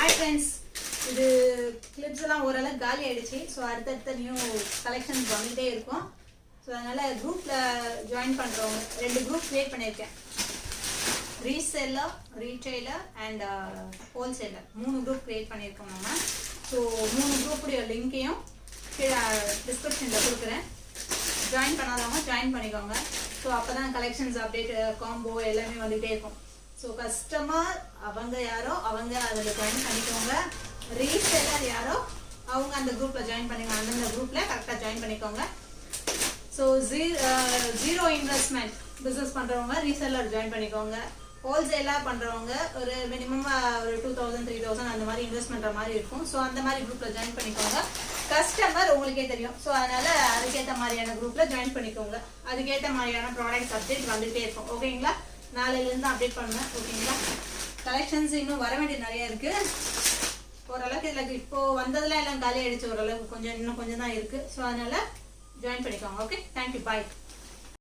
Hi friends, இது clips எல்லாம் ஓரளவு காலி ஆயிடுச்சு. ஸோ அடுத்தடுத்த நியூ கலெக்ஷன்ஸ் வந்துகிட்டே இருக்கும். ஸோ அதனால் குரூப்பில் ஜாயின் பண்ணுறவங்க 2 குரூப் க்ரியேட் பண்ணியிருக்கேன். Reseller, retailer and wholesaler 3 group create பண்ணியிருக்கோம் நம்ம. ஸோ 3 குரூப்புடைய லிங்க்கையும் கீழே டிஸ்கிரிப்ஷனில் கொடுக்குறேன். ஜாயின் பண்ணாதவங்க ஜாயின் பண்ணிக்கோங்க. ஸோ அப்போ தான் கலெக்ஷன்ஸ் அப்டேட், காம்போ எல்லாமே வந்துகிட்டே இருக்கும். ஸோ கஸ்டமர் அவங்க யாரோ அவங்க அதில் ஜாயின் பண்ணிக்கோங்க. ரீசெல்லர் யாரோ அவங்க அந்த குரூப்பில் ஜாயின் பண்ணிக்கோங்க. அந்தந்த குரூப்பில் கரெக்டாக ஜாயின் பண்ணிக்கோங்க. ஸோ ஜீரோ இன்வெஸ்ட்மெண்ட் பிஸ்னஸ் பண்ணுறவங்க ரீசெல்லர் ஜாயின் பண்ணிக்கோங்க. ஹோல்சேலாக பண்ணுறவங்க ஒரு மினிமம் ஒரு 2000 3000 அந்த மாதிரி இன்வெஸ்ட் பண்ணுற மாதிரி இருக்கும். ஸோ அந்த மாதிரி குரூப்பில் ஜாயின் பண்ணிக்கோங்க. கஸ்டமர் உங்களுக்கே தெரியும். ஸோ அதனால் அதுக்கேற்ற மாதிரியான குரூப்பில் ஜாயின் பண்ணிக்கோங்க. அதுக்கேற்ற மாதிரியான ப்ராடக்ட்ஸ் அப்டேட் வந்துகிட்டே இருக்கும். ஓகேங்களா? நாளையிலேருந்து அப்டேட் பண்ணுவேன். ஓகேங்களா? கலெக்ஷன்ஸ் இன்னும் வர வேண்டியது நிறையா இருக்குது. ஓரளவுக்கு இதில் இப்போது வந்ததெல்லாம் எல்லாம் காலி ஆகிடுச்சு. ஓரளவுக்கு இன்னும் கொஞ்சம் தான் இருக்குது. ஸோ அதனால் ஜாயின் பண்ணிக்கோங்க. ஓகே, தேங்க்யூ, பாய்.